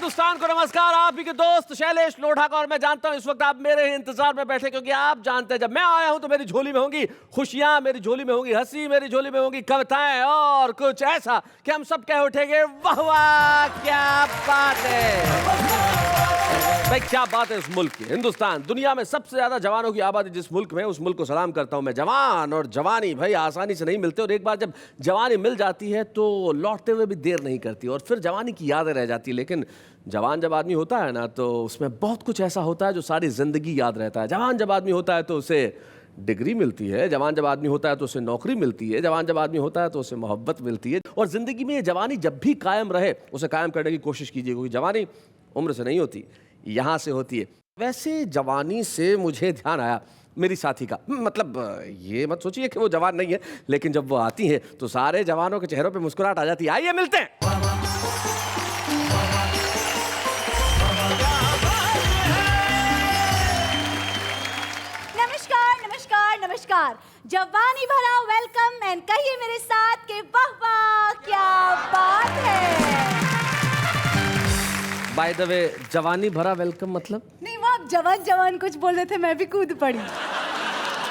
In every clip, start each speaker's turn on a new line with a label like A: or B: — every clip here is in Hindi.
A: हिंदुस्तान को नमस्कार। आप ही के दोस्त शैलेश लोढ़ा का, और मैं जानता हूं इस वक्त आप मेरे ही इंतजार में बैठे, क्योंकि आप जानते हैं जब मैं आया हूं तो मेरी झोली में होंगी खुशियां, मेरी झोली में होंगी हंसी, मेरी झोली में होंगी कविताएं और कुछ ऐसा कि हम सब कह उठेंगे वाह वाह क्या बात है। भाई क्या बात है उस मुल्क की। हिंदुस्तान दुनिया में सबसे ज्यादा जवानों की आबादी जिस मुल्क में, उस मुल्क को सलाम करता हूं मैं। जवान और जवानी भाई आसानी से नहीं मिलते, और एक बार जब जवानी मिल जाती है तो लौटते हुए भी देर नहीं करती, और फिर जवानी की यादें रह जाती है। लेकिन जवान जब आदमी होता है ना तो उसमें बहुत कुछ ऐसा होता है जो सारी जिंदगी याद रहता है। जवान जब आदमी होता है तो उसे डिग्री मिलती है, जवान जब आदमी होता है तो उसे नौकरी मिलती है, जवान जब आदमी होता है तो उसे मोहब्बत मिलती है। और जिंदगी में ये जवानी जब भी कायम रहे उसे कायम करने की कोशिश कीजिए, क्योंकि जवानी उम्र से नहीं होती, यहाँ से होती है। वैसे जवानी से मुझे ध्यान आया मेरी साथी का, मतलब ये मत सोचिए कि वो जवान नहीं है, लेकिन जब वो आती है तो सारे जवानों के चेहरों पे मुस्कुराहट आ जाती है। आइए मिलते हैं।
B: नमस्कार नमस्कार नमस्कार, जवानी भरा वेलकम एंड कहिए मेरे साथ कि वाह वाह क्या बात है।
A: बाय द वे जवानी भरा वेलकम मतलब?
B: नहीं, वो आप जवान जवान कुछ बोल रहे थे, मैं भी कूद पड़ी।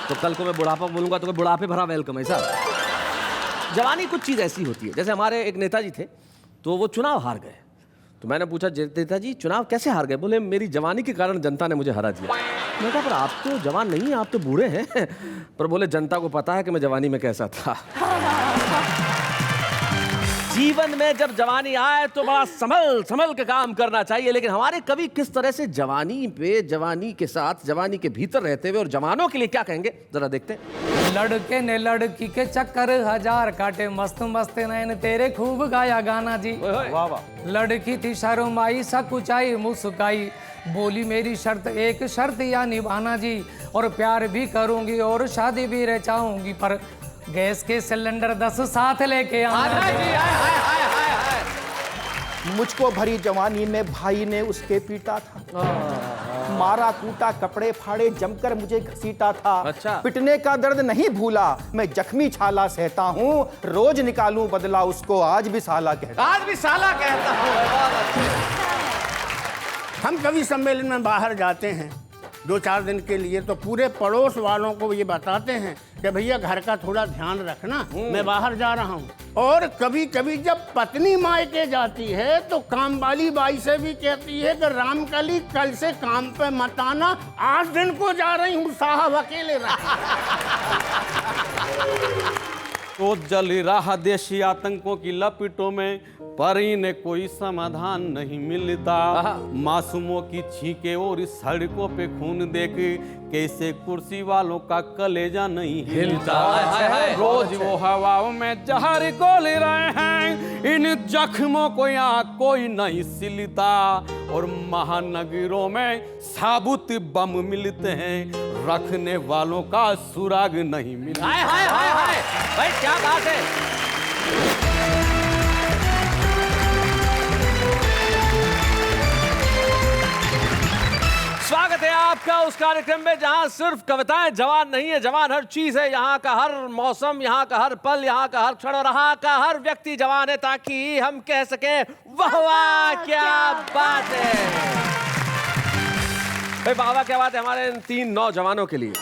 A: तो कल को मैं बुढ़ापा बोलूंगा तो बुढ़ापे भरा वेलकम ऐसा? जवानी कुछ चीज़ ऐसी होती है, जैसे हमारे एक नेताजी थे तो वो चुनाव हार गए, तो मैंने पूछा नेताजी चुनाव कैसे हार गए? बोले मेरी जवानी के कारण जनता ने मुझे हरा दिया। मैं कहा पर आप तो जवान नहीं हैं, आप तो बूढ़े हैं। पर बोले जनता को पता है कि मैं जवानी में कैसा था। जीवन में जब जवानी आए तो बड़ा संभल संभल के काम करना चाहिए, लेकिन हमारे कवि किस तरह से जवानी पे, जवानी के साथ, जवानी के भीतर रहते हुए और जवानों के लिए क्या कहेंगे जरा देखते हैं।
C: लड़के ने लड़की के चक्कर हजार काटे, मस्त मस्त नैन तेरे खूब गाया गाना जी।
A: वाह वाह।
C: लड़की थी शर्माई सकुचाई मुस्काई, बोली मेरी शर्त एक शर्त या निभाना जी, और प्यार भी करूंगी और शादी भी रचाऊंगी, पर गैस के सिलेंडर 10 साथ लेके आना जी।
D: मुझको भरी जवानी में भाई ने उसके पीटा था, मारा कूटा कपड़े फाड़े जमकर मुझे घसीटा था।
A: अच्छा।
D: पिटने का दर्द नहीं भूला मैं जख्मी छाला सहता हूँ, रोज निकालूं बदला उसको आज भी साला कहता हूँ।
A: आज भी साला कहता हूँ।
E: हम कवि सम्मेलन में बाहर जाते हैं 2-4 दिन के लिए, तो पूरे पड़ोस वालों को ये बताते हैं कि भैया घर का थोड़ा ध्यान रखना, मैं बाहर जा रहा हूँ। और कभी कभी जब पत्नी मायके जाती है तो काम वाली बाई से भी कहती है कि रामकली कल से काम पे मत आना, 8 दिन को जा रही हूँ, साहब अकेले रहे।
F: तो जल रहा देशी आतंकों की लपटों में, पर इन्हें कोई समाधान नहीं मिलता। मासूमों की छींके और इस सड़कों पे खून देख कैसे कुर्सी वालों का कलेजा नहीं हिलता। रोज वो हवाओं में जहर घोल रहे हैं, इन जख्मों को यहाँ कोई नहीं सिलता, और महानगरों में साबुत बम मिलते हैं, रखने वालों का सुराग नहीं मिलता।
A: हाय हाय हाय हाय भाई क्या बात है। स्वागत है आपका उस कार्यक्रम में जहां सिर्फ कविताएं जवान नहीं है, जवान हर चीज है। यहाँ का हर मौसम, यहाँ का हर पल, यहाँ का हर क्षण और यहाँ का हर व्यक्ति जवान है, ताकि हम कह सके वाह वाह क्या बात है। भाई वाह वाह क्या बात है हमारे इन 3 नौजवानों के लिए।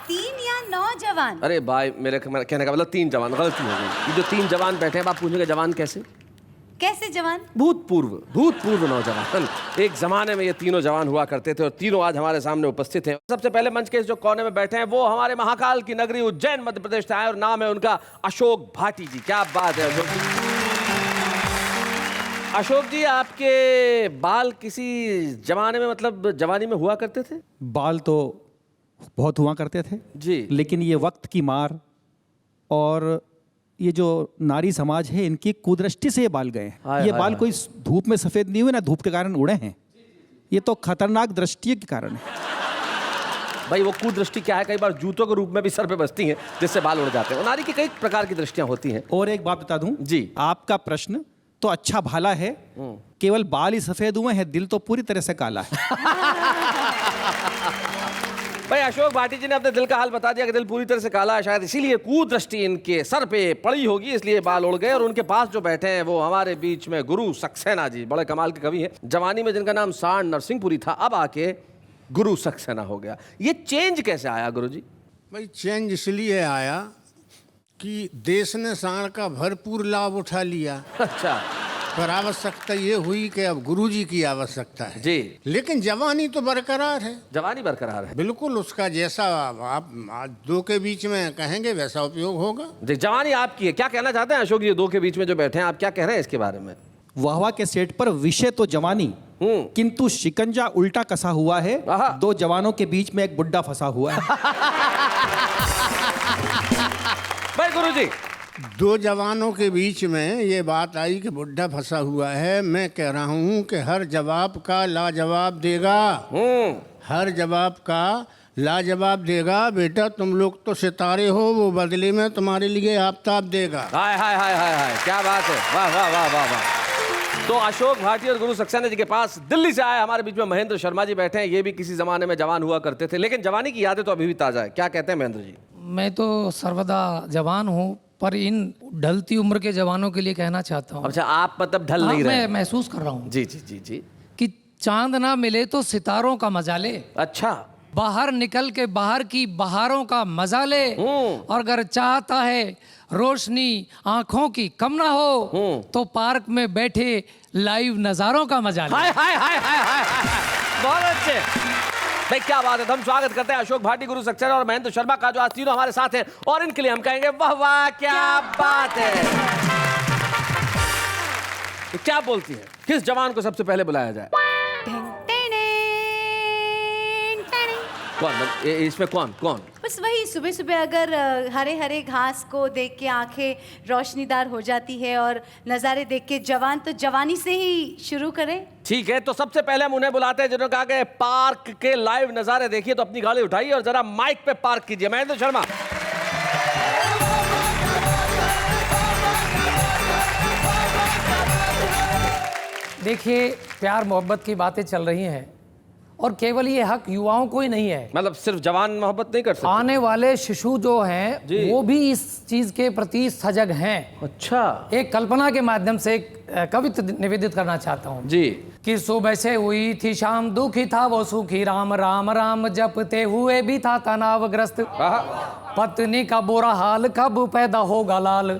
B: 3 या 9 जवान?
A: अरे भाई मेरे कहने का मतलब 3 जवान, गलती हो गई। ये जो 3 जवान बैठे हैं, आप पूछेंगे जवान कैसे?
B: कैसे जवान?
A: भूतपूर्व नौजवान। एक जमाने में ये तीनों जवान हुआ करते थे, और तीनों आज हमारे सामने उपस्थित हैं। सबसे पहले मंच के जो कोने में बैठे हैं वो हमारे महाकाल की नगरी उज्जैन मध्य प्रदेश से आए, और नाम है उनका अशोक भाटी जी। क्या बात है अशोक जी। अशोक जी, आपके बाल किसी जमाने में, मतलब जवानी में हुआ करते थे?
G: बाल तो बहुत हुआ करते थे
A: जी,
G: लेकिन ये वक्त की मार और ये जो नारी समाज है इनकी कुदृष्टि से ये बाल गए हैं। ये बाल कोई धूप में सफेद नहीं हुए ना धूप के कारण उड़े हैं, ये तो खतरनाक दृष्टि के कारण है।
A: भाई वो कुदृष्टि क्या है, कई बार जूतों के रूप में भी सर पे बसती हैं जिससे बाल उड़ जाते हैं। नारी की कई प्रकार की दृष्टियां होती हैं।
G: और एक बात बता दूं
A: जी,
G: आपका प्रश्न तो अच्छा भाला है, केवल बाल ही सफेद हुए हैं, दिल तो पूरी तरह से काला है।
A: भाई अशोक भाटी जी ने अपने दिल का हाल बता दिया कि दिल पूरी तरह से काला है, शायद इसीलिए कुदृष्टि इनके सर पे पड़ी होगी, इसलिए बाल उड़ गए। और उनके पास जो बैठे हैं वो हमारे बीच में गुरु सक्सेना जी, बड़े कमाल के कवि हैं। जवानी में जिनका नाम सांड नरसिंहपुरी था, अब आके गुरु सक्सेना हो गया। ये चेंज कैसे आया गुरु जी?
E: भाई चेंज इसलिए आया कि देश ने सांड का भरपूर लाभ उठा लिया,
A: अच्छा
E: पर आवश्यकता ये हुई कि अब गुरुजी की आवश्यकता है
A: जी।
E: लेकिन जवानी तो बरकरार है,
A: जवानी बरकरार है।
E: बिल्कुल उसका जैसा आप दो के बीच में कहेंगे वैसा उपयोग होगा।
A: जी, जवानी आपकी है। क्या कहना चाहते हैं अशोक जी, दो के बीच में जो बैठे हैं, आप क्या कह रहे हैं इसके बारे में?
G: वाहवा के सेट पर विषय तो जवानी, किंतु शिकंजा उल्टा कसा हुआ है।
A: आहा।
G: दो जवानों के बीच में एक बुड्ढा फंसा हुआ है।
A: भाई गुरु जी,
E: दो जवानों के बीच में ये बात आई कि बुढ़ा फंसा हुआ है। मैं कह रहा हूँ कि हर जवाब का लाजवाब देगा, हर जवाब का लाजवाब देगा। बेटा तुम लोग तो सितारे हो, वो बदले में तुम्हारे लिए आफताब देगा।
A: हाय हाय हाय हाय हाय, क्या बात है, वाह वाह वाह वाह वाह। तो अशोक भाटी और गुरु सक्सेना जी के पास दिल्ली से आए हमारे बीच में महेंद्र शर्मा जी बैठे हैं। ये भी किसी जमाने में जवान हुआ करते थे, लेकिन जवानी की यादें तो अभी भी ताजा है। क्या कहते हैं महेंद्र जी?
C: मैं तो सर्वदा जवान हूँ, पर इन ढलती उम्र के जवानों के लिए कहना चाहता हूँ।
A: अच्छा, आप मतलब ढल
C: हाँ,
A: नहीं रहे?
C: मैं महसूस कर रहा हूँ
A: जी जी जी जी।
C: कि चांद ना मिले तो सितारों का मजा ले,
A: अच्छा,
C: बाहर निकल के बाहर की बहारों का मजा ले, और अगर चाहता है रोशनी आंखों की कम ना हो तो पार्क में बैठे लाइव नजारों का मजा ले।
A: हाय हाय हाय हाय हाय हाय, बहुत अच्छे भाई, क्या बात है। तो हम स्वागत करते हैं अशोक भाटी, गुरु सक्सेना और महेंद्र शर्मा का, जो आज तीनों हमारे साथ हैं, और इनके लिए हम कहेंगे वाह वाह क्या बात है। तो क्या बोलती है, किस जवान को सबसे पहले बुलाया जाए? कौन इसमें कौन कौन?
B: बस वही सुबह सुबह अगर हरे हरे घास को देख के आंखें रोशनीदार हो जाती है और नज़ारे देख के जवान तो जवानी से ही शुरू करें।
A: ठीक है, तो सबसे पहले हम उन्हें बुलाते हैं जिन्होंने कहा कि पार्क के लाइव नज़ारे देखिए। तो अपनी गाड़ी उठाइए और जरा माइक पे पार्क कीजिए। महेंद्र शर्मा।
C: देखिए, प्यार मोहब्बत की बातें चल रही हैं, और केवल ये हक युवाओं को ही नहीं है,
A: मतलब सिर्फ जवान मोहब्बत नहीं कर सकते,
C: आने वाले शिशु जो हैं वो भी इस चीज के प्रति सजग हैं।
A: अच्छा,
C: एक कल्पना के माध्यम से एक कविता निवेदित करना चाहता हूँ
A: जी।
C: कि सुबह से हुई थी शाम, दुखी था वो सुखी, राम राम राम जपते हुए भी था तनावग्रस्त। पत्नी का बुरा हाल, कब पैदा होगा लाल,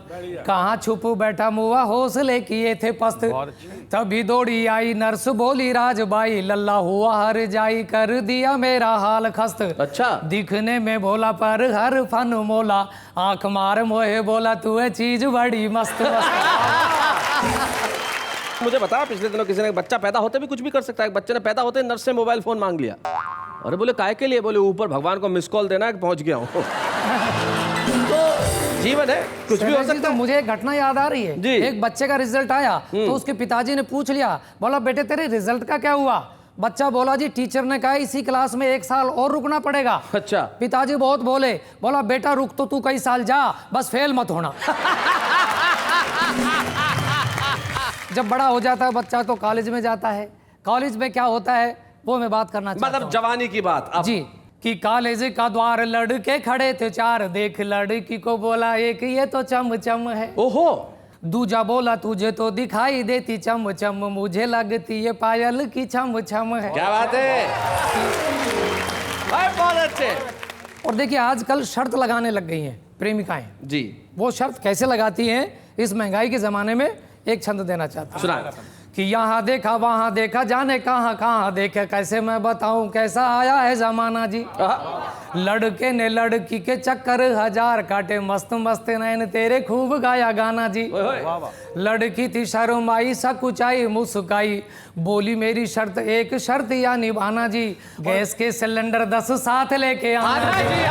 C: कहाँ छुप बैठा मुआ, हौसले किए थे पस्त। तभी दौड़ी आई नर्स, बोली राजबाई, लल्ला हुआ हर जाई, कर दिया मेरा हाल खस्त।
A: अच्छा,
C: दिखने में भोला पर हर फन मोला, आंख मार मोहे बोला तू है चीज बड़ी मस्त मस्त।
A: मुझे बता, पिछले दिनों किसी ने बच्चा पैदा होते भी कुछ भी कर सकता है। बच्चे ने पैदा होते नर्स से मोबाइल फोन मांग लिया। अरे बोले काय के लिए? बोले ऊपर भगवान को मिस कॉल देना है कि पहुंच गया हूँ। तो जीवन है, कुछ भी हो सकता
C: तो
A: है।
C: मुझे एक घटना याद आ रही है।
A: जी।
C: एक बच्चे का रिजल्ट आया तो उसके पिताजी ने पूछ लिया, बोला बेटे तेरे रिजल्ट का क्या हुआ? बच्चा बोला जी टीचर ने कहा इसी क्लास में 1 साल और रुकना पड़ेगा।
A: अच्छा।
C: पिताजी बहुत बोले, बोला बेटा रुक तो तू कई साल जा, बस फेल मत होना। जब बड़ा हो जाता है बच्चा तो कॉलेज में जाता है। कॉलेज में क्या होता है वो मैं बात करना चाहता
A: मतलब
C: हूं।
A: जवानी की बात अब।
C: जी, कि कॉलेज का द्वार लड़के खड़े थे 4, देख लड़की को बोला एक, ये तो चम चम है।
A: ओहो।
C: दूजा बोला तुझे तो दिखाई देती चम चम, मुझे लगती ये पायल की छम छम है।
A: क्या बात है, बहुत अच्छे।
C: और देखिए आजकल शर्त लगाने लग गई हैं प्रेमिकाएं।
A: जी,
C: वो शर्त कैसे लगाती हैं, इस महंगाई के जमाने में एक छंद देना चाहता हूं।
A: सुना।
C: कि यहाँ देखा वहाँ देखा, जाने कहाँ कहाँ देखा, कैसे मैं बताऊं कैसा आया है जमाना जी। लड़के ने लड़की के चक्कर 1000 काटे, मस्त मस्त नैन तेरे खूब गाया गाना जी। लड़की थी शर्माई सकुचाई मुस्काई, बोली मेरी शर्त एक शर्त या निभाना जी, गैस के सिलेंडर 10 साथ लेके आना जी।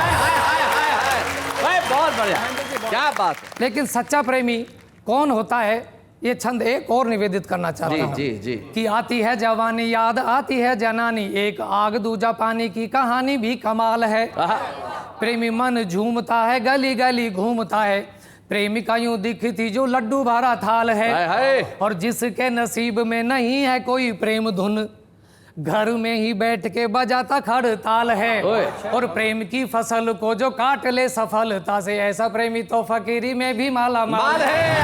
A: बहुत बढ़िया, क्या बात है।
C: लेकिन सच्चा प्रेमी कौन होता है, ये छंद एक और निवेदित करना चाहता हूं।
A: जी जी।
C: कि आती है जवानी याद आती है जनानी, एक आग दूजा पानी की कहानी भी कमाल है। प्रेमी मन झूमता है गली गली घूमता है, प्रेमिका यूं दिखती जो लड्डू भरा थाल है।
A: हाय हाय।
C: और जिसके नसीब में नहीं है कोई प्रेम धुन, घर में ही बैठ के बजाता खड़ताल है, और प्रेम की फसल को जो काट ले सफलता से, ऐसा प्रेमी तो फकीरी में भी माला माल है।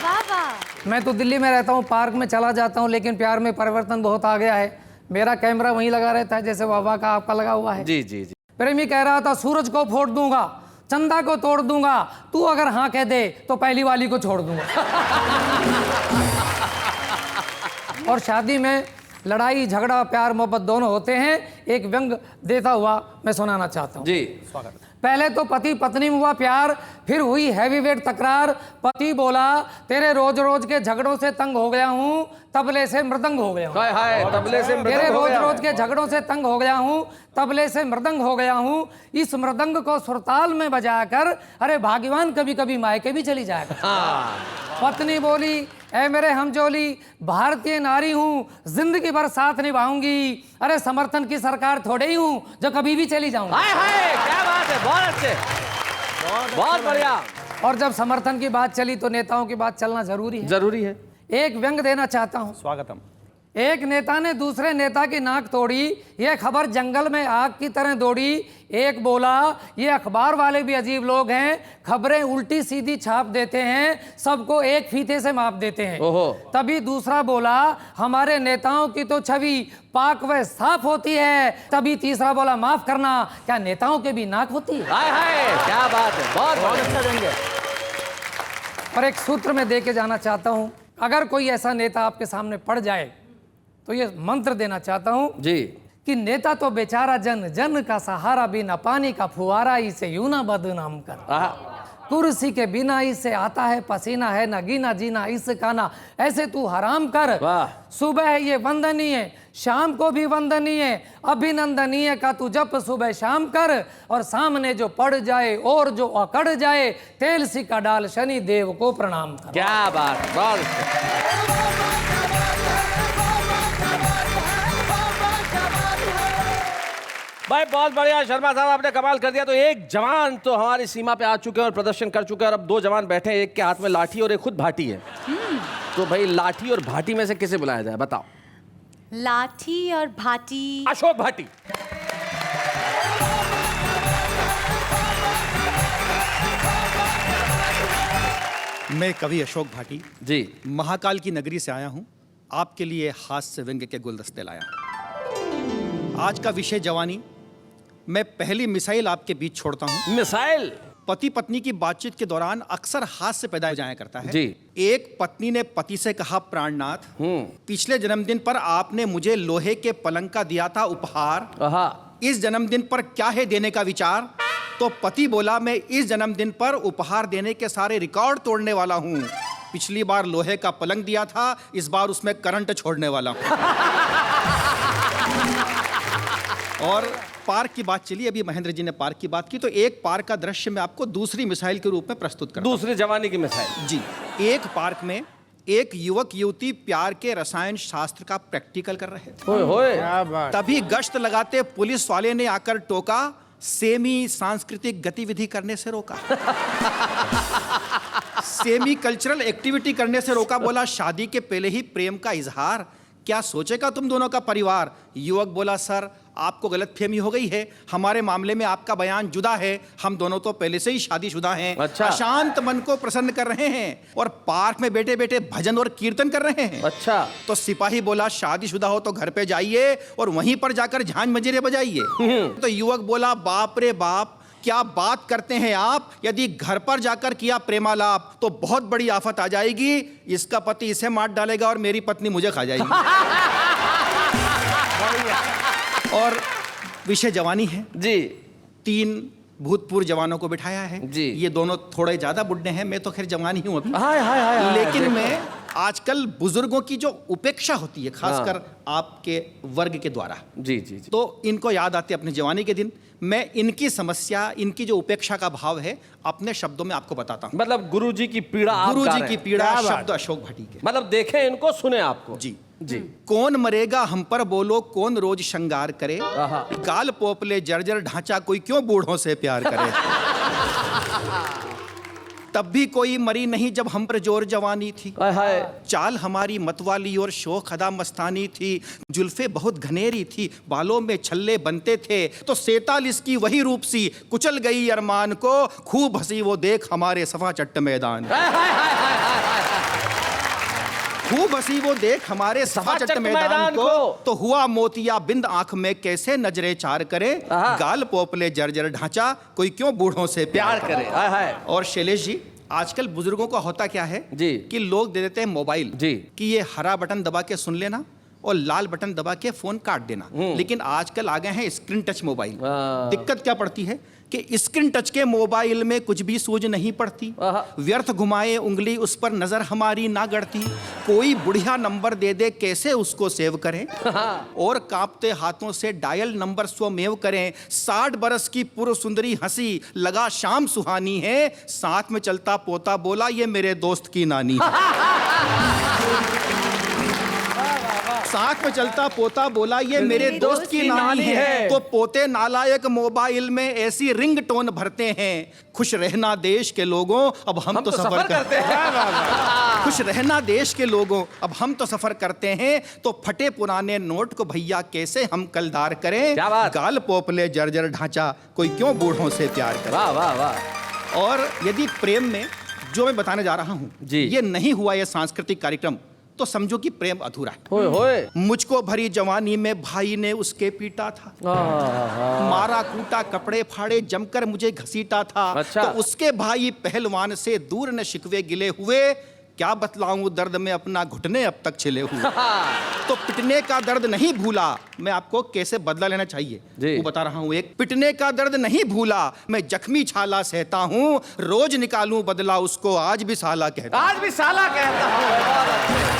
B: वाह वाह।
C: मैं तो दिल्ली में रहता हूँ, पार्क में चला जाता हूँ, लेकिन प्यार में परिवर्तन बहुत आ गया है। मेरा कैमरा वहीं लगा रहता है जैसे बाबा का आपका लगा हुआ है।
A: जी जी जी।
C: प्रेमी कह रहा था सूरज को फोड़ दूंगा, चंदा को तोड़ दूंगा, तू अगर हाँ कह दे तो पहली वाली को छोड़ दूंगा। और शादी में लड़ाई झगड़ा प्यार मोहब्बत दोनों होते हैं। एक व्यंग देता हुआ मैं सुनाना चाहता हूँ।
A: जी।
C: पहले तो पति पत्नी में हुआ प्यार, फिर हुई हैवीवेट तकरार। पति बोला तेरे रोज रोज के झगड़ों से तंग हो गया हूँ, तबले से मृदंग हो गया हूँ।
A: हाय हाय, तबले से मृदंग
C: तेरे
A: हो
C: रोज
A: गया
C: रोज के झगड़ों से तंग हो गया हूँ, तबले से मृदंग हो गया हूँ। इस मृदंग को सुरताल में बजाकर अरे भाग्यवान कभी कभी मायके भी चली जाएगा। पत्नी बोली ऐ मेरे हमजोली, भारतीय नारी हूँ, जिंदगी भर साथ निभाऊंगी। अरे समर्थन की सरकार थोड़े ही हूँ जो कभी भी चली जाऊंगी।
A: हाय हाय, क्या बात है, बहुत अच्छे, बहुत बढ़िया।
C: और जब समर्थन की बात चली तो नेताओं की बात चलना जरूरी है।
A: जरूरी है।
C: एक व्यंग देना चाहता हूँ।
G: स्वागतम।
C: एक नेता ने दूसरे नेता की नाक तोड़ी, यह खबर जंगल में आग की तरह दौड़ी। एक बोला ये अखबार वाले भी अजीब लोग हैं, खबरें उल्टी सीधी छाप देते हैं, सबको एक फीते से माप देते हैं।
A: ओहो।
C: तभी दूसरा बोला हमारे नेताओं की तो छवि पाक व साफ होती है। तभी तीसरा बोला माफ करना, क्या नेताओं के भी नाक होती है?
A: हाय हाय, क्या बात है, बहुत अच्छा देंगे।
C: और एक सूत्र में दे के जाना चाहता हूं, अगर कोई ऐसा नेता आपके सामने पड़ जाए तो ये मंत्र देना चाहता हूं
A: जी
C: कि नेता तो बेचारा जन, जन का सहारा बिना पानी का फुहारा, इसे यूं ना बदनाम कर। कुर्सी के बिना इससे आता है पसीना, है ना गीना जीना इसका ना, ऐसे तू हराम कर। सुबह है ये वंदनीय, शाम को भी वंदनीय, अभिनंदनीय का तू जप सुबह शाम कर। और सामने जो पड़ जाए और जो अकड़ जाए, तेल सी का डाल शनि देव को प्रणाम कर।
A: क्या बात, बहुत भाई, बहुत बढ़िया शर्मा साहब, आपने कमाल कर दिया। तो एक जवान तो हमारी सीमा पे आ चुके हैं और प्रदर्शन कर चुके हैं, और अब दो जवान बैठे हैं, एक के हाथ में लाठी और एक खुद भाटी है। तो भाई लाठी और भाटी में से किसे बुलाया जाए, बताओ।
B: लाठी और भाटी।
A: अशोक भाटी।
G: मैं कवि अशोक भाटी
A: जी
G: महाकाल की नगरी से आया हूँ, आपके लिए हास्य व्यंग्य के गुलदस्ते लाया हूँ। आज का विषय जवानी। मैं पहली मिसाइल आपके बीच छोड़ता हूँ।
A: मिसाइल।
G: पति पत्नी की बातचीत के दौरान अक्सर हास्य पैदा हो जाया करता है।
A: जी।
G: एक पत्नी ने पति से कहा प्राणनाथ, पिछले जन्मदिन पर आपने मुझे लोहे के पलंग का दिया था उपहार, इस जन्मदिन पर क्या है देने का विचार? तो पति बोला मैं इस जन्मदिन पर उपहार देने के सारे रिकॉर्ड तोड़ने वाला हूँ। पिछली बार लोहे का पलंग दिया था, इस बार उसमें करंट छोड़ने वाला हूँ। और पार्क की बात चली, अभी महेंद्र जी ने पार्क की बात की, तो एक पार्क का दृश्य मैं आपको दूसरी मिसाइल के रूप में प्रस्तुत करता हूं।
A: दूसरी जवानी की मिसाइल।
G: जी। एक पार्क में एक युवक युवती प्यार के रसायन शास्त्र का प्रैक्टिकल कर रहे थे।
A: होए होए।
G: तभी गश्त लगाते पुलिस वाले ने आकर टोका, सेमी सांस्कृतिक गतिविधि करने से रोका। सेमी कल्चरल एक्टिविटी करने से रोका। बोला शादी के पहले ही प्रेम का इजहार, क्या सोचेगा तुम दोनों का परिवार? युवक बोला सर आपको गलतफहमी हो गई है, हमारे मामले में आपका बयान जुदा है, हम दोनों तो पहले से ही शादीशुदा हैं।
A: अच्छा।
G: अशांत मन को प्रसन्न कर रहे हैं और पार्क में बैठे बैठे भजन और कीर्तन कर रहे हैं।
A: अच्छा।
G: तो सिपाही बोला शादीशुदा हो तो घर पे जाइए और वहीं पर जाकर झांझ मंजीरे बजाइए। तो युवक बोला बाप रे बाप, क्या बात करते हैं आप, यदि घर पर जाकर किया प्रेमालाप तो बहुत बड़ी आफत आ जाएगी, इसका पति इसे मार डालेगा और मेरी पत्नी मुझे खा जाएगी। और विषय जवानी है
A: जी।
G: 3 भूतपूर्व जवानों को बिठाया है
A: जी।
G: ये दोनों थोड़े ज्यादा बुढ़े हैं, मैं तो खैर जवान ही हूं अभी।
A: हाय हाय हाय।
G: लेकिन मैं आजकल बुजुर्गों की जो उपेक्षा होती है, खासकर आपके वर्ग के द्वारा,
A: जी जी जी,
G: तो इनको याद आते अपनी जवानी के दिन। मैं इनकी समस्या, इनकी जो उपेक्षा का भाव है, अपने शब्दों में आपको बताता हूं।
A: मतलब गुरुजी की पीड़ा आप गा
G: गुरुजी
A: रहे
G: की
A: हैं।
G: पीड़ा, शब्द अशोक भाटी के।
A: मतलब देखें इनको, सुने आपको।
G: जी
A: जी।
G: कौन मरेगा हम पर बोलो, कौन रोज श्रृंगार करे, गाल पोपले जर्जर ढांचा, कोई क्यों बूढ़ों से प्यार करे। तब भी कोई मरी नहीं जब हम पर जोर जवानी थी।
A: हाय हाय।
G: चाल हमारी मतवाली और शोख अदा मस्तानी थी। जुल्फे बहुत घनेरी थी, बालों में छल्ले बनते थे, तो 47 की वही रूप सी कुचल गई अरमान को। खूब हंसी वो देख हमारे सफा चट्ट मैदान। खूब हंसी वो देख हमारे सफा चट्ट मैदान को। तो हुआ मोतिया बिंद आंख में कैसे नजरे चार करे। गाल पोपले जर्जर ढांचा कोई क्यों बूढ़ों से प्यार करे।
A: हाय हाय।
G: और शैलेश जी, आजकल बुजुर्गों का होता क्या है
A: जी
G: कि लोग दे देते हैं मोबाइल
A: जी
G: कि ये हरा बटन दबा के सुन लेना और लाल बटन दबा के फोन काट देना। लेकिन आजकल आ गए हैं स्क्रीन टच मोबाइल। दिक्कत क्या पड़ती है कि स्क्रीन टच के मोबाइल में कुछ भी सूझ नहीं पड़ती। व्यर्थ घुमाए उंगली उस पर नजर हमारी ना गड़ती। कोई बुढ़िया नंबर दे दे कैसे उसको सेव करें और कांपते हाथों से डायल नंबर स्वमेव करें। 60 बरस की पूर्व सुंदरी हंसी लगा शाम सुहानी है। साथ में चलता पोता बोला ये मेरे दोस्त की नानी है। साथ में चलता पोता बोला ये मेरे दोस्त की नानी है। तो पोते नालायक मोबाइल में ऐसी रिंग टोन भरते हैं। खुश रहना देश के लोगों अब हम तो सफर करते हैं। खुश रहना देश के लोगों अब हम तो सफर करते हैं। तो फटे पुराने नोट को भैया कैसे हम कलदार करें। गाल पोपले जर्जर ढांचा कोई क्यों बूढ़ों से प्यार करे।
A: वाह वाह वाह।
G: और यदि प्रेम में जो मैं बताने जा रहा हूँ ये नहीं हुआ ये सांस्कृतिक कार्यक्रम तो समझो कि प्रेम अधूरा है।
A: होए होए।
G: मुझको भरी जवानी में भाई ने उसके पीटा था। मारा कूटा कपड़े फाड़े जमकर मुझे घसीटा था।
A: अच्छा।
G: तो उसके भाई पहलवान से दूर न शिकवे गिले हुए। क्या बतलाऊं दर्द में अपना घुटने अब तक छिले हुए। तो पिटने का दर्द नहीं भूला मैं आपको कैसे बदला लेना चाहिए वो बता रहा हूं। एक पिटने का दर्द नहीं भूला मैं जख्मी छाला सहता हूं। रोज निकालूं बदला उसको आज भी साला कहता हूं।
A: आज भी साला कहता हूं।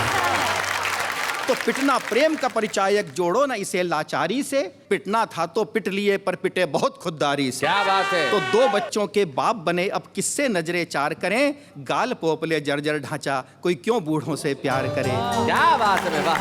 G: तो पिटना प्रेम का परिचायक जोड़ो ना इसे लाचारी से। पिटना था तो पिट लिए पर पिटे बहुत खुददारी से।
A: क्या बात है।
G: तो 2 बच्चों के बाप बने अब किससे नजरे चार करें। गाल पोपले जर्जर ढांचा कोई क्यों बूढ़ों से प्यार करे।
A: क्या बात है। वाह।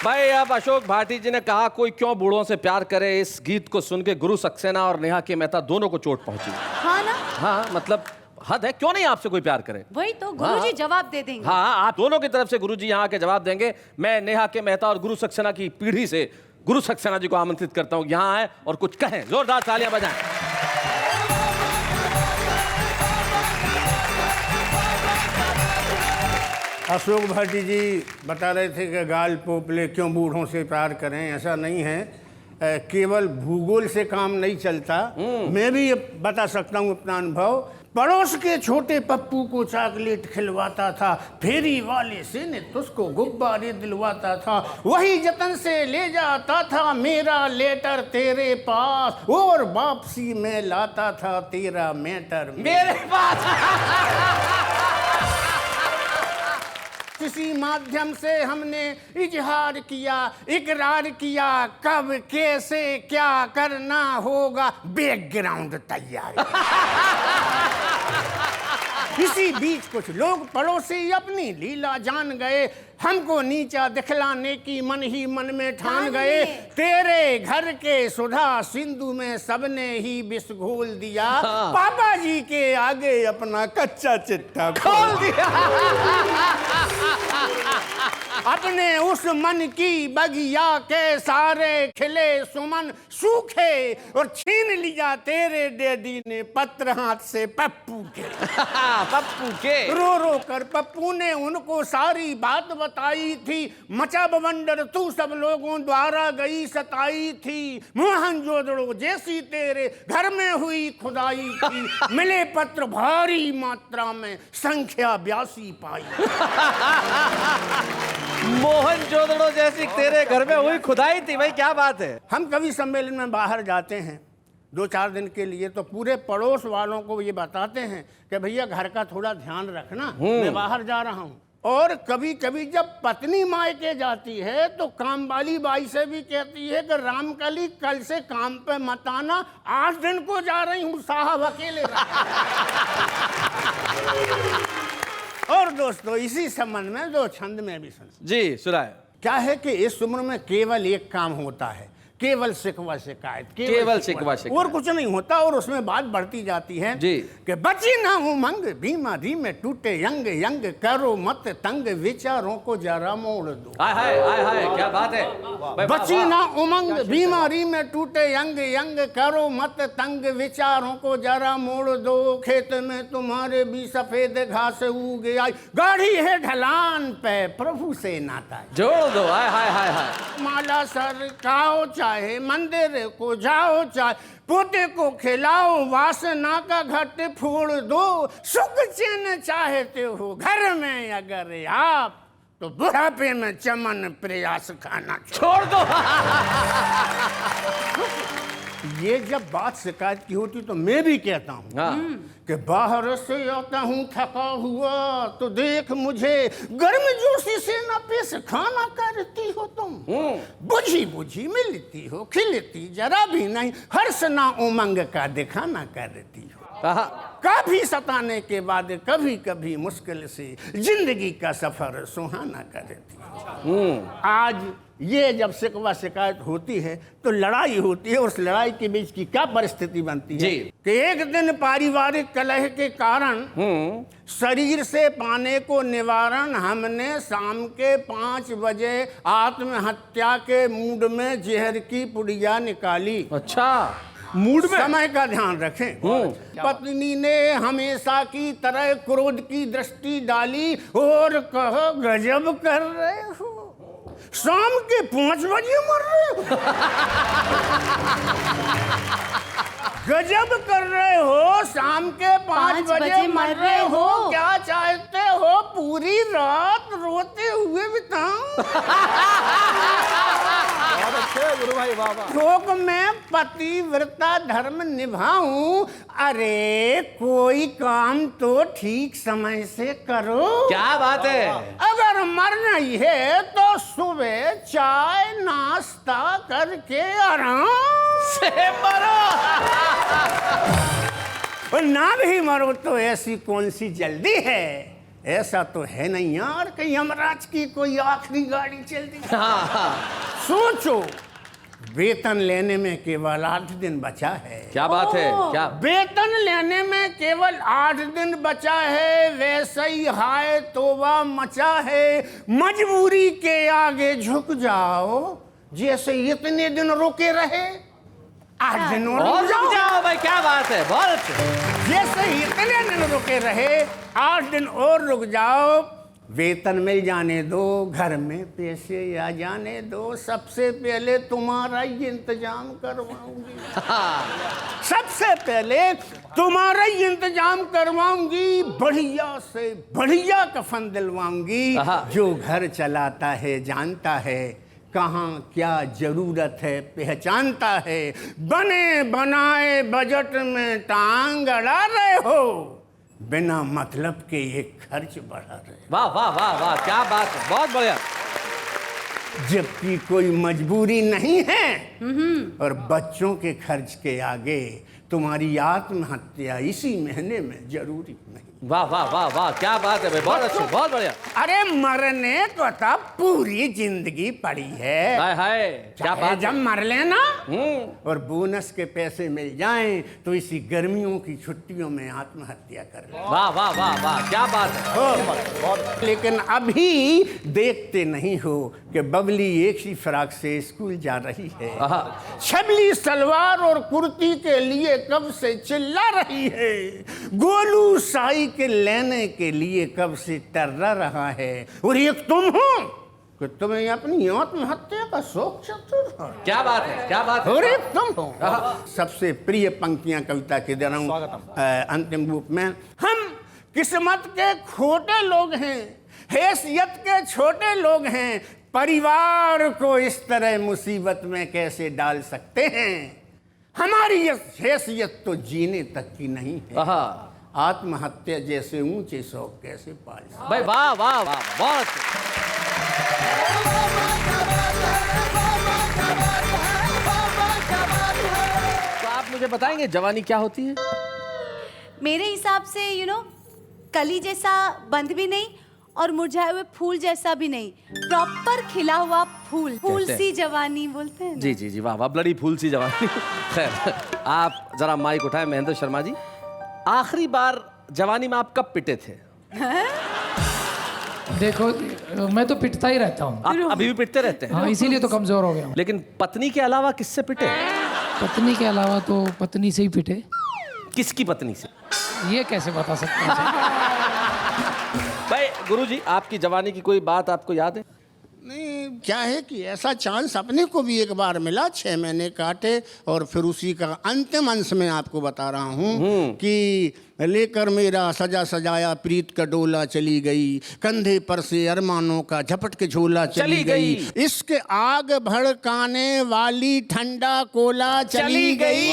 A: भाई अब अशोक भाटी जी ने कहा कोई क्यों बूढ़ों से प्यार करे। इस गीत को सुन के गुरु सक्सेना और नेहा के मेहता दोनों को चोट पहुंची।
B: हाँ ना।
A: हाँ मतलब हद है। क्यों नहीं आपसे कोई प्यार करे।
B: वही तो गुरुजी जवाब दे देंगे।
A: हाँ आप दोनों की तरफ से गुरुजी यहाँ के जवाब देंगे। मैं नेहा के मेहता और गुरु सक्सेना की पीढ़ी से गुरु सक्सेना जी को आमंत्रित करता हूँ यहाँ आए और कुछ कहें। जोरदार तालियां बजाएं।
E: अशोक भाटी जी बता रहे थे कि गाल पोपले क्यों बूढ़ों से प्यार करें। ऐसा नहीं है, केवल भूगोल से काम नहीं चलता। मैं भी ये बता सकता हूँ अपना अनुभव। पड़ोस के छोटे पप्पू को चॉकलेट खिलवाता था। फेरी वाले से ने तुझको गुब्बारे दिलवाता था। वही जतन से ले जाता था मेरा लेटर तेरे पास और वापसी में लाता था तेरा मैटर
A: मेरे पास।
E: किसी माध्यम से हमने इजहार किया, इकरार किया, कब कैसे क्या करना होगा बैकग्राउंड तैयार। इसी बीच कुछ लोग पड़ोसी अपनी लीला जान गए। हमको नीचा दिखलाने की मन ही मन में ठान गए। तेरे घर के सुधा सिंधु में सबने ही विष घोल दिया। पापा जी के आगे अपना कच्चा चिट्ठा खोल दिया। अपने उस मन की बगिया के सारे खिले सुमन सूखे और छीन लिया तेरे डैडी ने पत्र हाथ से पप्पू के।
A: पप्पू के।
E: रो रो कर पप्पू ने उनको सारी बात बताई थी। मचा बवंडर तू सब लोगों द्वारा गई सताई थी। मोहनजोदड़ो जैसी तेरे घर में हुई खुदाई थी। मिले पत्र भारी मात्रा में संख्या 82 पाई।
A: मोहनजोदड़ो जैसी तेरे घर में हुई खुदाई थी। भाई क्या बात है।
E: हम कवि सम्मेलन में बाहर जाते हैं 2-4 दिन के लिए तो पूरे पड़ोस वालों को ये बताते हैं कि भैया घर का थोड़ा ध्यान रखना, मैं बाहर जा रहा हूँ। और कभी कभी जब पत्नी मायके जाती है तो काम वाली बाई से भी कहती है कि रामकली कल से काम पे मत आना, 8 दिन को जा रही हूँ साहब अकेले। और दोस्तों इसी संबंध में 2 छंद में भी सुन
A: जी सुनाए।
E: क्या है कि इस उम्र में केवल एक काम होता है, केवल शिकवा शिकायत,
A: केवल शिकवा शिकायत।
E: और कुछ नहीं होता। और उसमें बात बढ़ती जाती है
A: जी।
E: कि बची ना उमंग, बीमारी में टूटे यंग यंग, करो मत तंग, विचारों को जरा मोड़ दो।
A: हाय हाय हाय हाय, क्या बात है भाई, वाह,
E: बची
A: वाह।
E: ना उमंग, बीमारी में टूटे यंग यंग, करो मत तंग, विचारों को जरा मोड़ दो। खेत में तुम्हारे भी सफेद घास उग आई, गाढ़ी है ढलान पे प्रभु से नाता।
A: जोड़ दो, हाय हाय हाय हाय।
E: माला सरकाओ चाहे मंदिर को जाओ, चाहे पोते को खिलाओ, वासना का घट फोड़ दो। सुख चैन चाहते हो घर में अगर आप, तो बुढ़ापे में चमन प्रयास खाना
A: छोड़ दो।
E: ये जब बात शिकायत की होती तो मैं भी कहता हूँ
A: हाँ।
E: कि बाहर से आता हूँ थका हुआ, तो देख मुझे गर्म जोशी से न पेश खाना करती हो तुम। बुझी बुझी मिलती हो, खिलती जरा भी नहीं, हर्ष ना उमंग का दिखाना करती हो। काफी सताने के बाद कभी कभी मुश्किल से जिंदगी का सफर सुहाना करती हो। आज ये जब शिकवा शिकायत होती है तो लड़ाई होती है, और उस लड़ाई के बीच की क्या परिस्थिति बनती है
A: जी।
E: कि एक दिन पारिवारिक कलह के कारण शरीर से पाने को निवारण हमने शाम के 5 बजे आत्महत्या के मूड में जहर की पुड़िया निकाली।
A: अच्छा, मूड में।
E: समय का ध्यान रखें। पत्नी ने हमेशा की तरह क्रोध की दृष्टि डाली और कहा, गजब कर रहे हो, शाम के 5 बजे मर रहे हो। गजब कर रहे हो, शाम के 5 बजे मर रहे हो, क्या चाहते हो पूरी रात रोते हुए बिताऊं?
D: बहुत अच्छे गुरु भाई, वाह वाह।
E: शोक में पतिव्रता धर्म निभाऊं, अरे कोई काम तो ठीक समय से करो।
A: क्या बात है।
E: अगर मरना ही है तो सुबह चाय नाश्ता करके आराम
A: से मरो।
E: और ना भी मरो तो ऐसी कौन सी जल्दी है। ऐसा तो है नहीं यार कहीं यमराज की कोई आखिरी गाड़ी चल दी। सोचो, वेतन लेने में केवल 8 दिन बचा है।
A: क्या बात है, क्या
E: वेतन लेने में केवल 8 दिन बचा है, वैसे ही हाय तोबा मचा है। मजबूरी के आगे झुक जाओ, जैसे इतने दिन रोके रहे 8 दिन और
A: और
E: रुक जाओ।
A: जाओ भाई, क्या बात है, बहुत अच्छे।
E: जैसे इतने दिन रुके रहे 8 दिन और रुक जाओ, वेतन मिल जाने दो, घर में पैसे आ जाने दो, सबसे पहले तुम्हारा ही इंतजाम करवाऊंगी। सबसे पहले तुम्हारा ही इंतजाम करवाऊंगी, बढ़िया से बढ़िया कफन दिलवाऊंगी। जो घर चलाता है जानता है कहाँ क्या जरूरत है, पहचानता है। बने बनाए बजट में टांग अड़ा रहे हो, बिना मतलब के ये खर्च बढ़ा रहे।
A: वाह वाह वाह वाह, क्या बात है, बहुत बढ़िया।
E: जबकि कोई मजबूरी नहीं है, और बच्चों के खर्च के आगे तुम्हारी आत्महत्या इसी महीने में जरूरी नहीं।
A: वाह वाह वाह वाह, क्या बात है भाई, बहुत अच्छे, बहुत बढ़िया।
E: अरे मरने को तो पूरी जिंदगी पड़ी है।
A: हाय हाय, क्या बात
E: जब
A: है।
E: मर लेना और बोनस के पैसे मिल जाएं तो इसी गर्मियों की छुट्टियों में आत्महत्या कर ले।
A: वाह वाह वाह वाह, क्या बात है।
E: लेकिन अभी देखते नहीं हो कि बबली एक ही फ्राक से स्कूल जा रही है, छबली सलवार और कुर्ती के लिए कब से चिल्ला रही है, गोलू साई के लेने के लिए कब से टर्रा रहा है, और एक तुम हो कि तुम्हें अपनी आत्महत्या का शौक चतुर है।
A: क्या बात है, क्या बात है।
E: और एक तुम हो। सबसे प्रिय पंक्तियां कविता के दे रहा हूं अंतिम रूप में। हम किस्मत के खोटे लोग हैं, हैसियत के छोटे लोग हैं, परिवार को इस तरह मुसीबत में कैसे डाल सकते हैं। हमारी ये हैसियत तो जीने तक की नहीं है, आत्महत्या जैसे ऊंचे शौक कैसे पाल सकते।
A: भाई वाह वाह वाह, बहुत अच्छे। तो आप मुझे बताएंगे जवानी क्या होती है?
B: मेरे हिसाब से कली जैसा बंद भी नहीं और मुरझाए हुए फूल जैसा भी नहीं, प्रॉपर खिला हुआ फूल, फूल सी जवानी बोलते हैं ना?
A: जी जी जी, वाह वाह, ब्लडी फूल सी जवानी। खैर, आप जरा माइक उठाएं महेंद्र शर्मा जी। आखिरी बार जवानी में आप कब पिटे थे?
C: देखो मैं तो पिटता ही रहता हूँ।
A: आप अभी भी पिटते रहते हैं?
C: हाँ, इसीलिए तो कमजोर हो गया हूँ।
A: लेकिन पत्नी के अलावा किससे पिटे?
C: पत्नी के अलावा तो पत्नी से ही पिटे।
A: किसकी पत्नी से?
C: ये कैसे बता सकते हैं?
A: भाई गुरुजी, आपकी जवानी की कोई बात आपको याद है?
E: नहीं, क्या है कि ऐसा चांस अपने को भी एक बार मिला, 6 महीने काटे और फिर उसी का अंतिम अंश में आपको बता रहा हूँ कि लेकर मेरा सजा सजाया प्रीत का डोला चली गई, कंधे पर से अरमानों का झपट के झोला चली गई, इसके आग भड़काने वाली ठंडा कोला चली गई,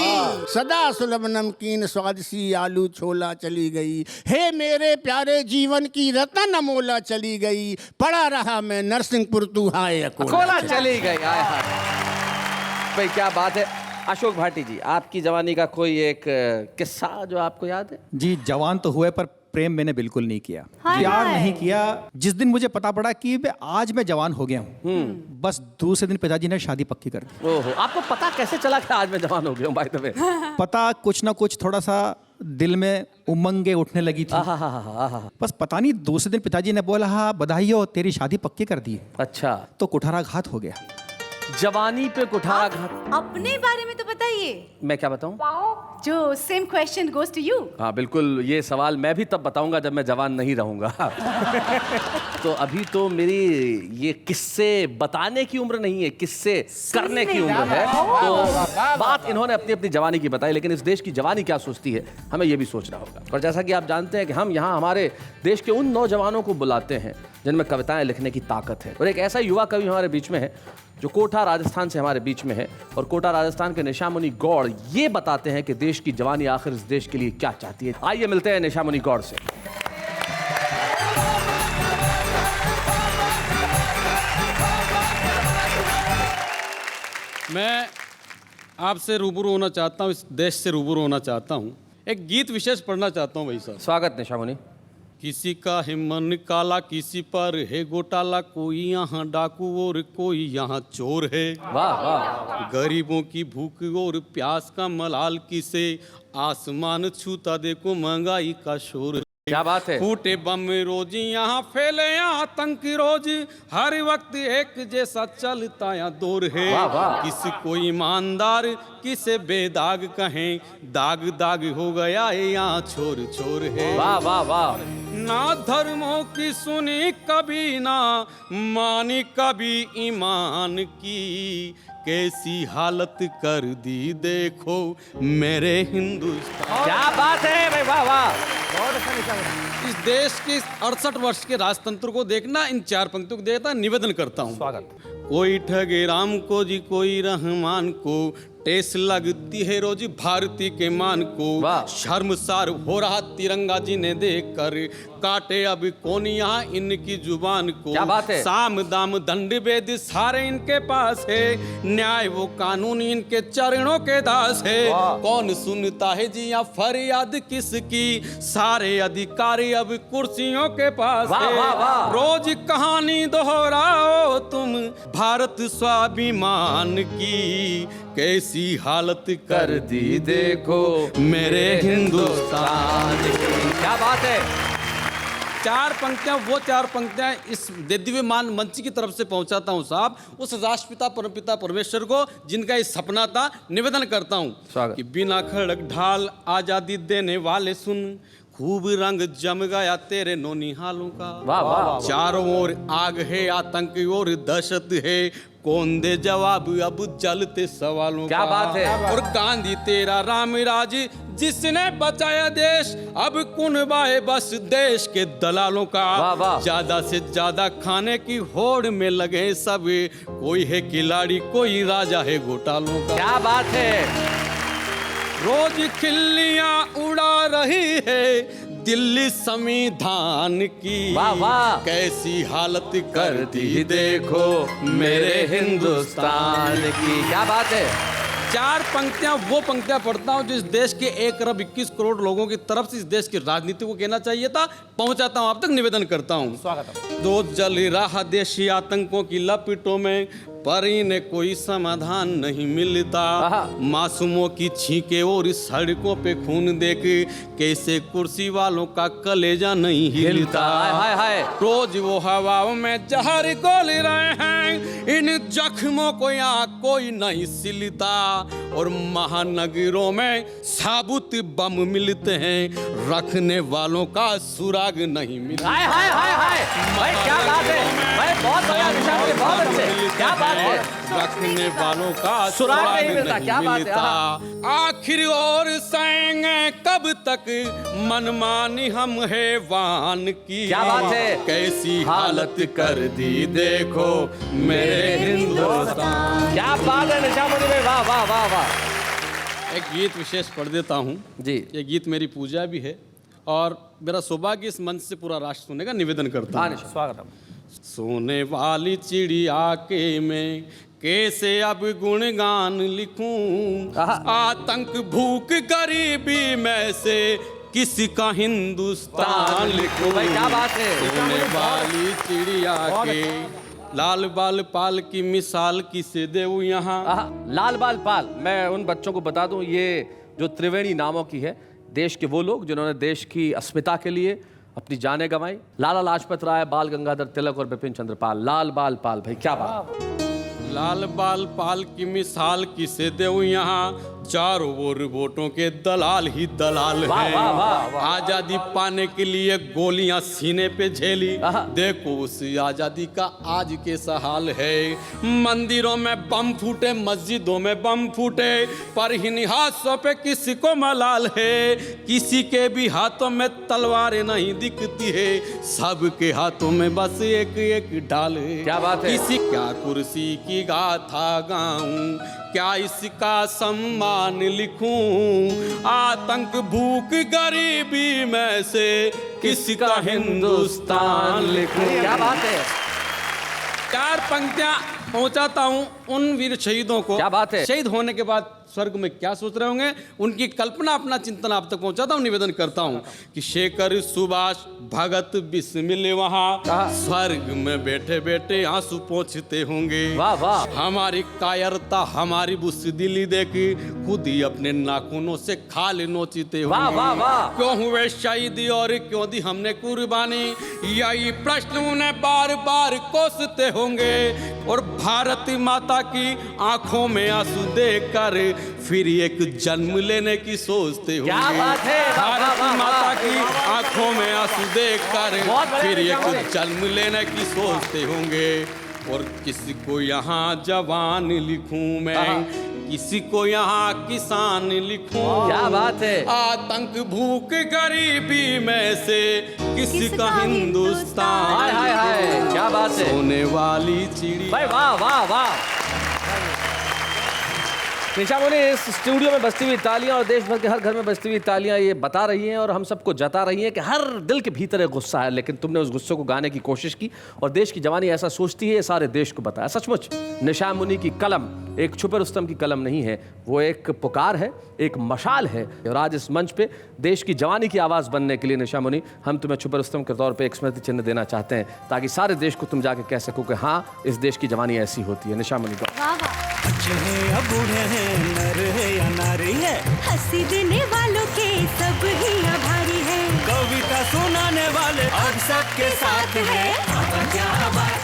E: सदा सुलभ नमकीन स्वाद सी आलू छोला चली गई, हे मेरे प्यारे जीवन की रतन अमोला चली गई, पड़ा रहा मैं नरसिंहपुर तू हाय
A: कोला चली गई। आय हाय भाई, क्या बात है। अशोक भाटी जी, आपकी जवानी का कोई एक किस्सा जो आपको याद है?
G: जी, जवान तो हुए पर प्रेम मैंने बिल्कुल नहीं किया,
B: हाय
G: प्यार
B: हाय।
G: नहीं किया। जिस दिन मुझे पता पड़ा कि आज मैं जवान हो गया हूँ, बस दूसरे दिन पिताजी ने शादी पक्की कर दी।
A: ओहो, आपको पता कैसे चला कि आज मैं जवान हो गया हूँ? बाय द वे,
G: पता कुछ ना कुछ थोड़ा सा दिल में उमंगे उठने लगी थी। बस पता नहीं, दूसरे दिन पिताजी ने बोला हाँ बधाई हो, तेरी शादी पक्की कर दी।
A: अच्छा,
G: तो कुठाराघात हो गया।
A: जवानी पे कुठाराघात।
B: अपने बारे में तो बताइए।
A: मैं क्या बताऊं?
B: जो same question goes to you.
A: हाँ बिल्कुल, ये सवाल मैं भी तब बताऊंगा जब मैं जवान नहीं रहूंगा। तो अभी तो मेरी ये किस्से बताने की उम्र नहीं है, किस्से करने की उम्र है। तो बात इन्होंने अपनी अपनी जवानी की बताई, लेकिन इस देश की जवानी क्या सोचती है, हमें ये भी सोचना होगा। और जैसा कि आप जानते हैं कि हम यहाँ हमारे देश के उन नौजवानों को बुलाते हैं जिनमें कविताएं लिखने की ताकत है, और एक ऐसा युवा कवि हमारे बीच में है जो कोटा राजस्थान से हमारे बीच में है। और कोटा राजस्थान के निशामुनि गौड़ ये बताते हैं कि देश की जवानी आखिर इस देश के लिए क्या चाहती है। आइए मिलते हैं निशामुनि गौड़ से।
F: मैं आपसे रूबरू होना चाहता हूँ, इस देश से रूबरू होना चाहता हूँ। एक गीत विशेष पढ़ना चाहता हूँ भाई साहब।
A: स्वागत निशामुनि।
F: किसी का है मन काला, किसी पर है घोटाला, कोई यहाँ डाकू और कोई यहाँ चोर है।
A: वाह वाह।
F: गरीबों की भूख और प्यास का मलाल किसे, आसमान छूता देखो महंगाई का शोर।
A: क्या बात है।
F: फूटे बम रोज यहाँ फैले आतंक रोज, हर वक्त एक जैसा चलता यहाँ दौर है।
A: वाह वाह।
F: किसी को ईमानदार किसे बेदाग कहें, दाग दाग हो गया है यहाँ छोर छोर है।
A: वाह वाह वाह।
F: ना धर्मों की सुनी कभी, ना मानी कभी ईमान की, कैसी हालत कर दी देखो मेरे हिंदुस्तान।
A: क्या बात है भाई, वाह वाह।
F: इस देश के 68 वर्ष के राजतंत्र को देखना, इन 4 पंक्तियों को देखना निवेदन करता हूँ।
A: स्वागत।
F: कोई ठगे राम को जी, कोई रहमान को, टेस लगती है रोज भारती के मान को।
A: वाह।
F: शर्मसार हो रहा तिरंगा जी ने देख कर, काटे अब कौन यहाँ इनकी जुबान को।
A: क्या बात है।
F: साम दाम दंड भेद सारे इनके पास है, न्याय वो कानून इनके चरणों के दास है। कौन सुनता है जी यहाँ फरियाद किसकी, सारे अधिकारी अब कुर्सियों के पास
A: वाह,
F: है।
A: वाह, वाह।
F: रोज कहानी दोहराओ तुम भारत स्वाभिमान की, कैसी हालत कर दी देखो मेरे हिंदुस्तान की।
A: क्या बात है।
F: 4 पंक्तियां, वो 4 पंक्तियां इस दिव्यमान मंच की तरफ से पहुंचाता हूं साहब, उस राष्ट्रपिता परमपिता परमेश्वर को जिनका ये सपना था। निवेदन करता हूं
A: स्वागत।
F: कि बिना खड़क ढाल आजादी देने वाले सुन, खूब रंग जम गया तेरे नौनिहालों का।
A: वाह वाह।
F: चारों ओर आग है, आतंक और दहशत है, कौन दे जवाब अब चलते सवालों
A: क्या
F: का।
A: बात है।
F: और गांधी तेरा राम राज जिसने बचाया देश, अब कुनबाए बस देश के दलालों का।
A: वाह वाह।
F: ज्यादा से ज्यादा खाने की होड़ में लगे सब, कोई है खिलाड़ी कोई राजा है घोटालों का।
A: क्या बात है।
F: रोज खिल्लियां उड़ा रही है दिल्ली संविधान की,
A: वाह वाह।
F: कैसी हालत कर दी देखो मेरे हिंदुस्तान की।
A: क्या बात है।
F: चार पंक्तियां वो पंक्तियां पढ़ता हूं जो इस देश के 1 अरब 21 करोड़ लोगों की तरफ से इस देश की राजनीति को कहना चाहिए था, पहुंचाता हूं आप तक, निवेदन करता हूं। स्वागत। दो जल रहा देशी आतंकों की लपेटों में, पर इन्हें कोई समाधान नहीं मिलता। मासूमों की छींके और इस सड़कों पे खून देख कैसे कुर्सी वालों का कलेजा नहीं हिलता।
A: हाय हाय।
F: रोज वो हवाओं में जहर घोल रहे हैं, इन जख्मों को यहाँ कोई नहीं सिलता। और महानगरों में साबुत बम मिलते हैं, रखने वालों का सुराग नहीं मिलता।
A: हाय हाय हाय हाय भाई, क्या बात है भाई, बहुत बढ़िया निशा मुनि, बहुत अच्छे, क्या बात है।
F: रखने वालों का
A: सुराग नहीं मिलता, क्या बात है।
F: आखिर और सहेंगे कब तक मनमानी हम हैवान की।
A: क्या बात है।
F: कैसी हालत कर दी देखो मेरे हिंदुस्तान।
A: क्या बात है निशा मुनि भाई, वाह वाह वाह वाह।
F: एक गीत विशेष पढ़ देता हूँ
A: जी।
F: ये गीत मेरी पूजा भी है और मेरा सौभाग्य इस मंच से पूरा राष्ट्र सुनने का निवेदन करता हूँ।
A: स्वागत।
F: सोने वाली चिड़िया के मैं कैसे अब गुणगान लिखूं। आतंक भूख गरीबी में से किसका हिंदुस्तान लिखूं।
A: भाई क्या बात है।
F: सोने वाली चिड़िया के लाल बाल पाल की मिसाल किसे देऊं यहाँ।
A: लाल बाल पाल, मैं उन बच्चों को बता दूं, ये जो त्रिवेणी नामों की है, देश के वो लोग जिन्होंने देश की अस्मिता के लिए अपनी जानें गंवाई। लाला लाजपत राय, बाल गंगाधर तिलक और बिपिन चंद्र पाल। लाल बाल पाल भाई, क्या बात।
F: लाल बाल पाल की मिसाल किसे देऊं यहाँ, चारों ओर वोटों के दलाल ही दलाल हैं। आजादी पाने के लिए गोलियां सीने पे झेली, देखो उस आजादी का आज कैसा हाल है। मंदिरों में बम फूटे, मस्जिदों में बम फूटे, पर इन हाथों पे किसी को मलाल है। किसी के भी हाथों में तलवारें नहीं दिखती है, सबके हाथों में बस एक एक ढाल है।
A: क्या बात है।
F: किसी क्या कुर्सी की गाथा गाऊं, क्या इसका सम्मान लिखूं। आतंक भूख गरीबी में से किसका हिंदुस्तान लिखूं।
A: क्या बात है।
F: चार पंक्तियां पहुंचाता हूं उन वीर शहीदों को।
A: क्या बात है।
F: शहीद होने के बाद स्वर्ग में क्या सोच रहे होंगे, उनकी कल्पना, अपना चिंतन आप तक पहुंचाता हूं, निवेदन करता हूं कि शेखर, सुभाष, भगत, बिस्मिल वहां स्वर्ग में बैठे बैठे आंसू पोंछते होंगे।
A: वाह वाह।
F: हमारी कायरता, हमारी बुज़दिली देखी खुद ही अपने नाखूनों से खाल नोचते होंगे।
A: वाह वाह वाह।
F: क्यों हुए शहीदी और क्यों दी हमने कुर्बानी, यही प्रश्न उन्हें बार बार कोसते होंगे। और भारत माता की आंखों में आंसू देखकर फिर एक जन्म लेने की सोचते होंगे।
A: क्या बात है।
F: भारत माता की आंखों में आंसू देखकर फिर एक जन्म लेने की सोचते होंगे। और किसी को यहाँ जवान लिखूं मैं, किसी को यहाँ किसान लिखूं।
A: क्या बात है।
F: आतंक भूख गरीबी में से किसका हिंदुस्तान।
A: हाय हाय हाय, क्या बात है।
F: सोने वाली चिड़िया।
A: भाई वाह वाह वाह। निशा मुनि, इस स्टूडियो में बजती हुई तालियां और देश भर के हर घर में बजती हुई तालियां ये बता रही हैं और हम सबको जता रही हैं कि हर दिल के भीतर एक गुस्सा है, लेकिन तुमने उस गुस्से को गाने की कोशिश की और देश की जवानी ऐसा सोचती है, ये सारे देश को बताया। सचमुच निशा मुनि की कलम एक छुपे रुस्तम की कलम नहीं है, वो एक पुकार है, एक मशाल है। और आज इस मंच पे देश की जवानी की आवाज़ बनने के लिए निशा मुनि, हम तुम्हें छुपे रुस्तम के तौर पे एक स्मृति चिन्ह देना चाहते हैं, ताकि सारे देश को तुम जाके कह सको कि हाँ, इस देश की जवानी ऐसी होती है। निशा मुनि को
H: बच्चे हैं या बूढ़े हैं, नर है या नारी है, हंसी देने वालों के सब ही आभारी है। कविता सुनाने वाले अब सबके साथ है।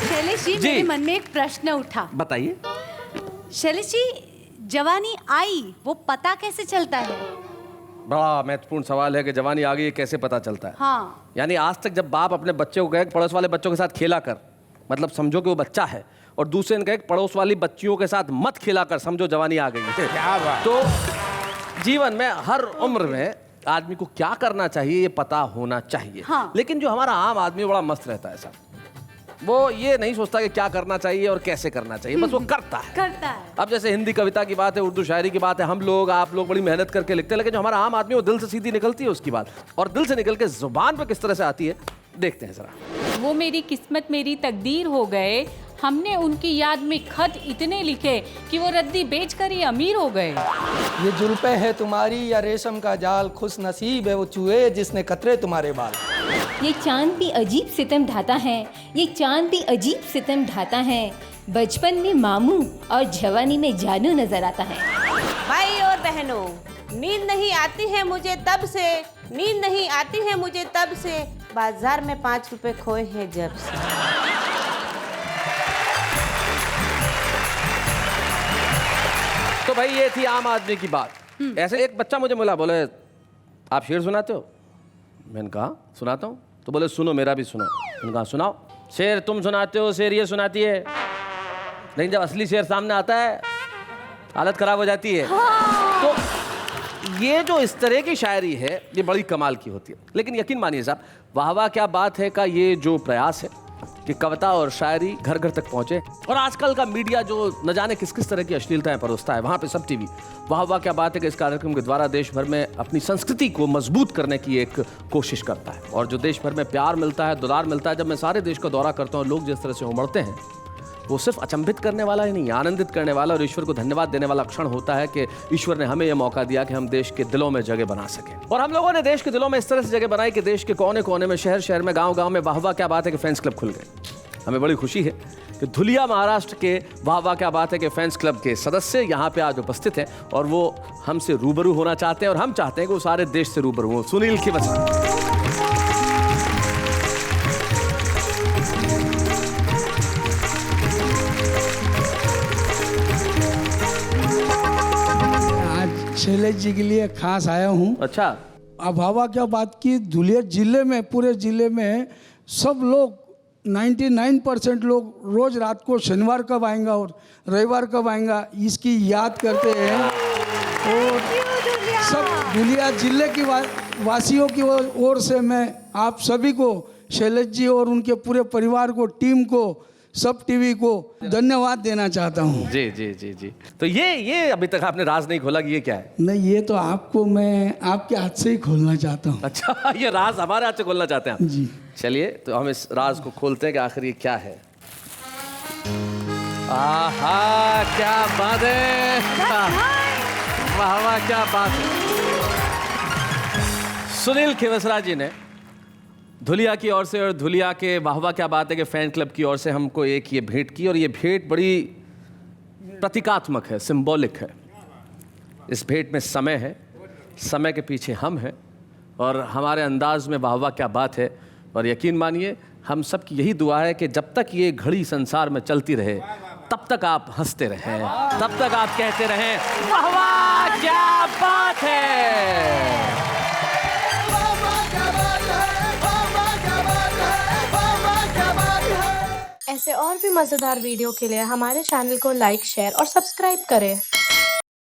B: शैलेश जी, मेरे मन में एक प्रश्न उठा।
A: बताइए।
B: शैलेश जी, जवानी आई वो पता कैसे चलता है?
A: बड़ा महत्वपूर्ण सवाल है कि जवानी आ गई है कैसे पता चलता है।
B: हाँ।
A: यानी आज तक जब बाप अपने बच्चे को कहे पड़ोस वाले बच्चों के साथ खेला कर, मतलब समझो कि वो बच्चा है, और दूसरे ने कहे पड़ोस वाली बच्चियों के साथ मत खेला कर, समझो जवानी आ गई है।
D: क्या बात।
A: तो जीवन में हर उम्र में आदमी को क्या करना चाहिए ये पता होना चाहिए।
B: हाँ।
A: लेकिन जो हमारा आम आदमी बड़ा मस्त रहता है सर, वो ये नहीं सोचता कि क्या करना चाहिए और कैसे करना चाहिए, बस वो करता है। अब जैसे हिंदी कविता की बात है, उर्दू शायरी की बात है, हम लोग आप लोग बड़ी मेहनत करके लिखते हैं, लेकिन जो हमारा आम आदमी वो दिल से सीधी निकलती है उसकी बात, और दिल से निकल के जुबान पे किस तरह से आती है देखते हैं जरा।
I: वो मेरी किस्मत मेरी तकदीर हो गए, हमने उनकी याद में खत इतने लिखे कि वो रद्दी बेचकर ही अमीर हो गए।
C: ये जुल्फे है तुम्हारी या रेशम का जाल, खुश नसीब है वो चूहे जिसने कतरे तुम्हारे बाल।
J: ये चांद भी अजीब सितम ढाता है, ये चांद भी अजीब सितम ढाता है, बचपन में मामू और जवानी में जानू नजर आता है।
K: भाई और बहनों, नींद नहीं आती है मुझे तब से, नींद नहीं आती है मुझे तब से, बाजार में 5 रुपए खोए हैं जब से।
A: तो भाई ये थी आम आदमी की बात। ऐसे एक बच्चा मुझे मिला, बोले आप शेर सुनाते हो? मैंने कहा सुनाता हूँ। तो बोले सुनो मेरा भी सुनो। मैंने कहा सुनाओ। शेर तुम सुनाते हो, शेर ये सुनाती है, लेकिन जब असली शेर सामने आता है हालत खराब हो जाती है। तो ये जो इस तरह की शायरी है ये बड़ी कमाल की होती है। लेकिन यकीन मानिए साहब, वाह वाह क्या बात है का ये जो प्रयास है कि कविता और शायरी घर घर तक पहुंचे, और आजकल का मीडिया जो न जाने किस किस तरह की अश्लीलताएं परोसता है, वहाँ पे सब टीवी वाह वाह क्या बात है कि इस कार्यक्रम के द्वारा देश भर में अपनी संस्कृति को मजबूत करने की एक कोशिश करता है। और जो देश भर में प्यार मिलता है, दुलार मिलता है, जब मैं सारे देश का दौरा करता हूँ, लोग जिस तरह से उमड़ते हैं, वो सिर्फ अचंभित करने वाला ही नहीं, आनंदित करने वाला और ईश्वर को धन्यवाद देने वाला क्षण होता है कि ईश्वर ने हमें यह मौका दिया कि हम देश के दिलों में जगह बना सकें। और हम लोगों ने देश के दिलों में इस तरह से जगह बनाई कि देश के कोने कोने में, शहर शहर में, गांव गांव में वाह वाह क्या बात है कि फैंस क्लब खुल गए। हमें बड़ी खुशी है कि धुलिया महाराष्ट्र के वाह वाह क्या बात है कि फैंस क्लब के सदस्य यहाँ पे आज उपस्थित हैं और वो हमसे रूबरू होना चाहते हैं, और हम चाहते हैं कि वो सारे देश से रूबरू हों। सुनील खिवसरा।
L: शैलेश जी के लिए खास आया हूँ।
A: अच्छा।
L: अब हवा क्या बात की, धुलिया जिले में, पूरे जिले में सब लोग 99% लोग रोज रात को शनिवार कब आएगा और रविवार कब आएगा इसकी याद करते हैं। और सब धुलिया जिले की वासियों की ओर से मैं आप सभी को, शैलेश जी और उनके पूरे परिवार को, टीम को, सब टीवी को धन्यवाद देना चाहता हूँ।
A: जी जी जी जी। तो ये अभी तक आपने राज नहीं खोला कि ये क्या है?
L: नहीं, ये तो आपको मैं आपके हाथ से ही खोलना चाहता हूँ।
A: अच्छा, ये राज हमारे हाथ से खोलना चाहते हैं आप?
L: जी।
A: चलिए तो हम इस राज को खोलते हैं कि आखिर ये क्या है। आहा क्या बात है, वाह वाह क्या बात है। सुनील खिवसरा जी ने धुलिया की ओर से और धुलिया के वाह वाह क्या बात है कि फैन क्लब की ओर से हमको एक ये भेंट की, और ये भेंट बड़ी प्रतीकात्मक है, सिंबॉलिक है। इस भेंट में समय है, समय के पीछे हम हैं, और हमारे अंदाज में वाह वाह क्या बात है। और यकीन मानिए हम सब की यही दुआ है कि जब तक ये घड़ी संसार में चलती रहे तब तक आप हंसते रहें, तब तक आप कहते रहें वाह वाह क्या बात है।
M: ऐसे और भी मज़ेदार वीडियो के लिए हमारे चैनल को लाइक, शेयर और सब्सक्राइब करें।